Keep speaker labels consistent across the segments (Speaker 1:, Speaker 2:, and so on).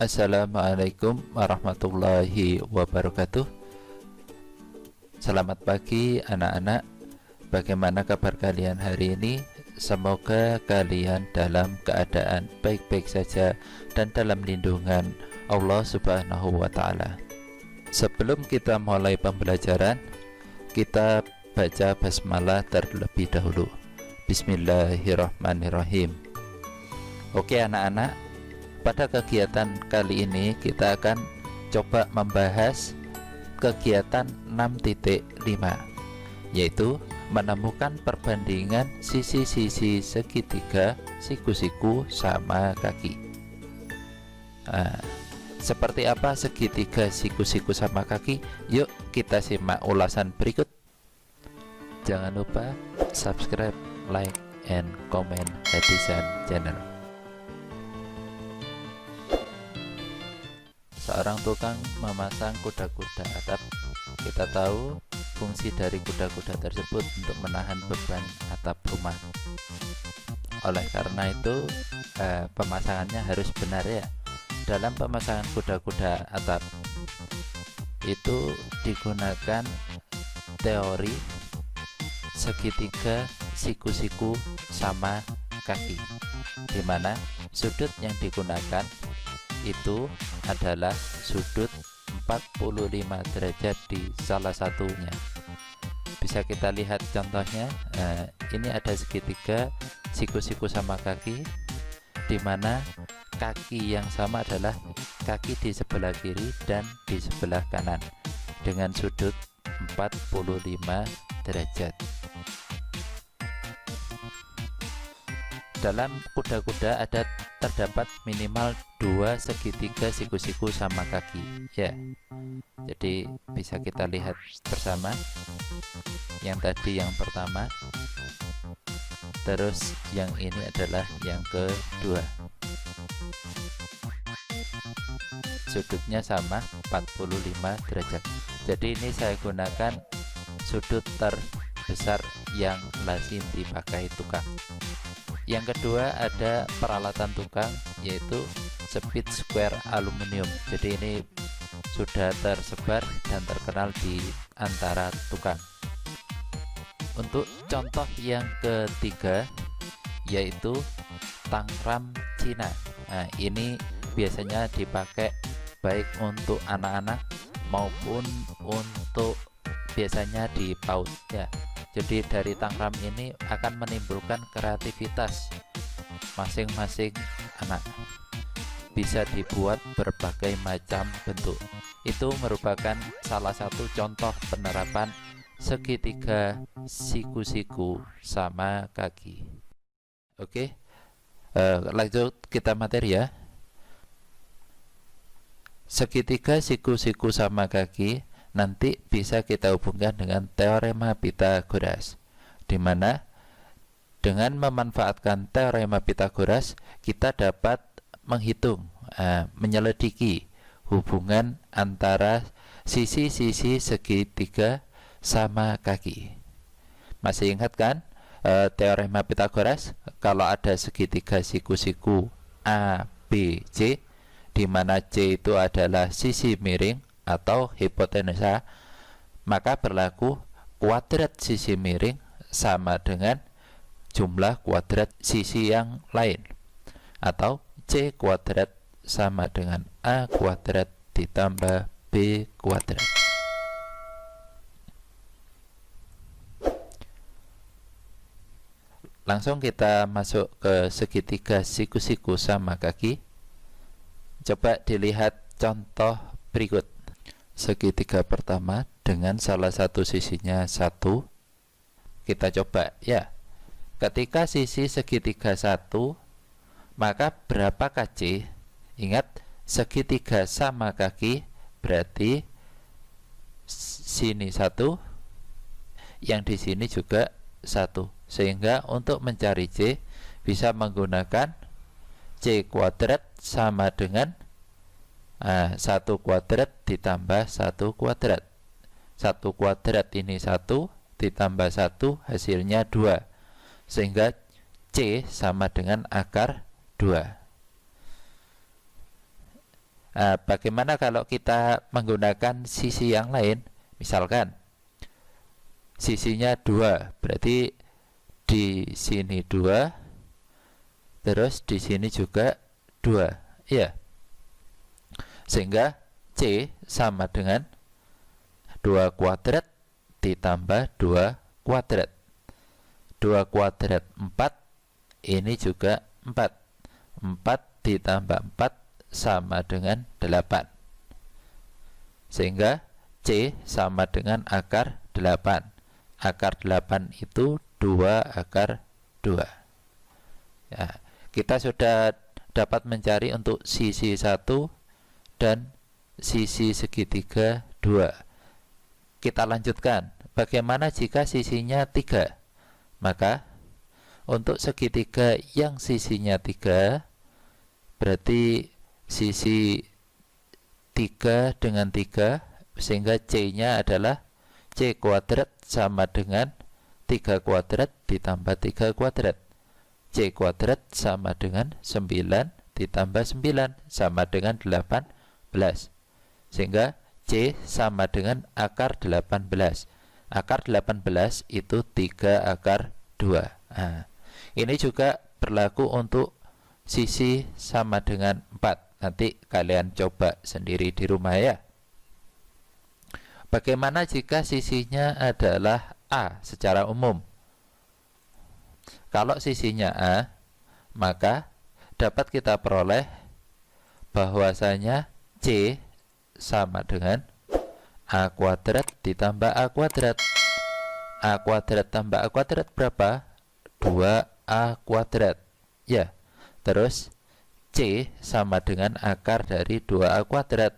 Speaker 1: Assalamualaikum warahmatullahi wabarakatuh. Selamat pagi anak-anak. Bagaimana kabar kalian hari ini? Semoga kalian dalam keadaan baik-baik saja dan dalam lindungan Allah Subhanahu wa Ta'ala. Sebelum kita mulai pembelajaran, kita baca basmalah terlebih dahulu. Bismillahirrahmanirrahim. Oke anak-anak, pada kegiatan kali ini kita akan coba membahas kegiatan 6.5, yaitu menemukan perbandingan sisi-sisi segitiga siku-siku sama kaki. Seperti apa segitiga siku-siku sama kaki? Yuk kita simak ulasan berikut. Jangan lupa subscribe, like, and comment Hadisan channel. Seorang tukang memasang kuda-kuda atap. Kita tahu fungsi dari kuda-kuda tersebut untuk menahan beban atap rumah. Oleh karena itu pemasangannya harus benar ya. Dalam pemasangan kuda-kuda atap itu digunakan teori segitiga siku-siku sama kaki, di mana sudut yang digunakan itu adalah sudut 45 derajat di salah satunya. Bisa kita lihat contohnya. Ini ada segitiga siku-siku sama kaki, di mana kaki yang sama adalah kaki di sebelah kiri dan di sebelah kanan dengan sudut 45 derajat. Dalam kuda-kuda terdapat minimal 2 segitiga siku-siku sama kaki ya. Jadi bisa kita lihat bersama. Yang tadi yang pertama, terus yang ini adalah yang kedua. Sudutnya sama 45 derajat. Jadi ini saya gunakan sudut terbesar yang lazim dipakai tukang. Yang kedua ada peralatan tukang, yaitu speed square aluminium. Jadi ini sudah tersebar dan terkenal di antara tukang. Untuk contoh yang ketiga yaitu tangkram Cina. Ini biasanya dipakai baik untuk anak-anak maupun untuk biasanya di PAUD ya. Jadi dari tangkram ini akan menimbulkan kreativitas masing-masing anak. Bisa dibuat berbagai macam bentuk. Itu merupakan salah satu contoh penerapan segitiga siku-siku sama kaki. Oke, lanjut kita materi ya. Segitiga siku-siku sama kaki nanti bisa kita hubungkan dengan teorema Pythagoras, di mana dengan memanfaatkan teorema Pythagoras kita dapat menghitung, menyelidiki hubungan antara sisi-sisi segitiga sama kaki. Masih ingat kan teorema Pythagoras? Kalau ada segitiga siku-siku A, B, C, di mana C itu adalah sisi miring atau hipotenusa, maka berlaku kuadrat sisi miring sama dengan jumlah kuadrat sisi yang lain, atau C kuadrat sama dengan A kuadrat ditambah B kuadrat. Langsung kita masuk ke segitiga siku-siku sama kaki. Coba dilihat contoh berikut. Segitiga pertama dengan salah satu sisinya 1. Kita coba ya. Ketika sisi segitiga 1, maka berapakah C? Ingat, segitiga sama kaki berarti sini 1, yang di sini juga 1. Sehingga untuk mencari C bisa menggunakan C kuadrat sama dengan 1 kuadrat ditambah 1 kuadrat. 1 kuadrat ini 1 ditambah 1 hasilnya 2. Sehingga C sama dengan akar 2. Bagaimana kalau kita menggunakan sisi yang lain? Misalkan sisinya 2, berarti di sini 2, terus di sini juga 2, ya. Sehingga C sama dengan 2 kuadrat ditambah 2 kuadrat. 2 kuadrat 4, ini juga 4. 4 ditambah 4 sama dengan 8. Sehingga C sama dengan akar 8. Akar 8 itu 2 akar 2. Ya, kita sudah dapat mencari untuk sisi 1 dan sisi segitiga 2. Kita lanjutkan. Bagaimana jika sisinya 3? Maka untuk segitiga yang sisinya 3, berarti sisi 3 dengan 3, sehingga C-nya adalah C kuadrat sama dengan 3 kuadrat ditambah 3 kuadrat. C kuadrat sama dengan 9 ditambah 9 sama dengan 18. Sehingga C sama dengan akar 18. Akar 18 itu 3 akar 2. Nah, ini juga berlaku untuk sisi sama dengan 4. Nanti kalian coba sendiri di rumah ya. Bagaimana jika sisinya adalah A secara umum? Kalau sisinya A, maka dapat kita peroleh bahwasanya C sama dengan A kuadrat ditambah A kuadrat. A kuadrat tambah A kuadrat berapa? 2A kuadrat. Ya, terus C sama dengan akar dari 2A kuadrat.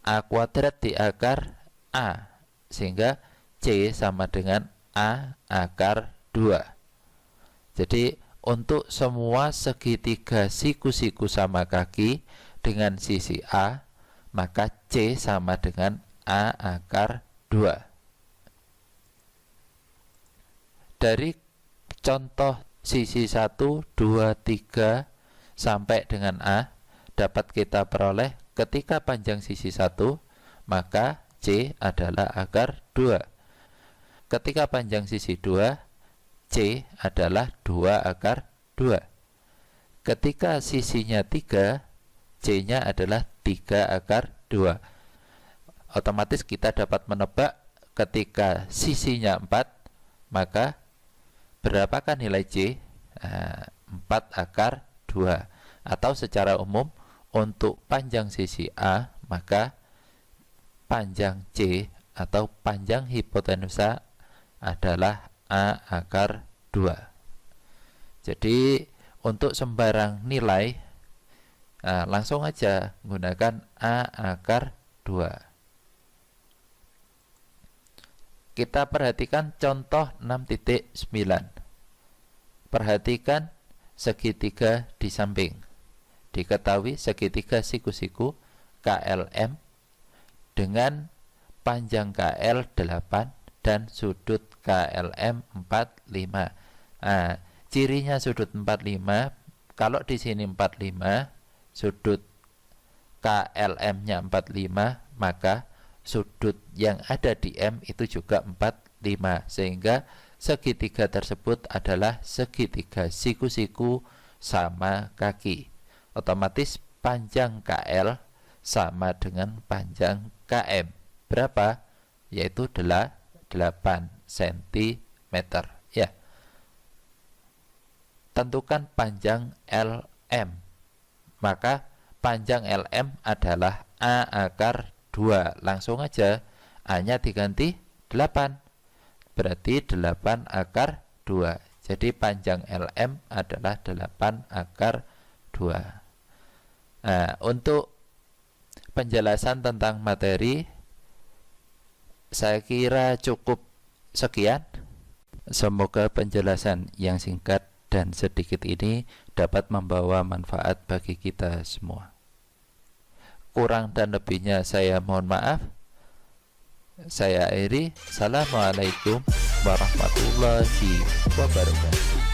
Speaker 1: A kuadrat di akar A, sehingga C sama dengan A akar 2. Jadi untuk semua segitiga siku-siku sama kaki dengan sisi A, maka C sama dengan A akar 2. Dari contoh sisi 1, 2, 3 sampai dengan A, dapat kita peroleh ketika panjang sisi 1, maka C adalah akar 2. Ketika panjang sisi 2, C adalah 2 akar 2. Ketika sisinya 3, C-nya adalah 3 akar 2. Otomatis kita dapat menebak ketika sisinya 4, maka berapakah nilai C? 4 akar 2. Atau secara umum untuk panjang sisi A, maka panjang C atau panjang hipotenusa adalah A akar 2. Jadi untuk sembarang nilai, langsung aja menggunakan A akar 2. Kita perhatikan contoh 6.9. Perhatikan segitiga di samping. Diketahui segitiga siku-siku KLM dengan panjang KL 8 dan sudut KLM 45. Nah, cirinya sudut 45, kalau di sini 45, sudut KLM-nya 45, maka sudut yang ada di M itu juga 45, sehingga segitiga tersebut adalah segitiga siku-siku sama kaki. Otomatis panjang KL sama dengan panjang KM. Berapa? Yaitu 8 cm. Ya. Tentukan panjang LM. Maka panjang LM adalah A akar 2. Langsung aja A-nya diganti 8. Berarti 8 akar 2. Jadi panjang LM adalah 8 akar 2. Nah, untuk penjelasan tentang materi, saya kira cukup sekian. Semoga penjelasan yang singkat dan sedikit ini dapat membawa manfaat bagi kita semua. Kurang dan lebihnya saya mohon maaf. Saya akhiri. Assalamualaikum warahmatullahi wabarakatuh.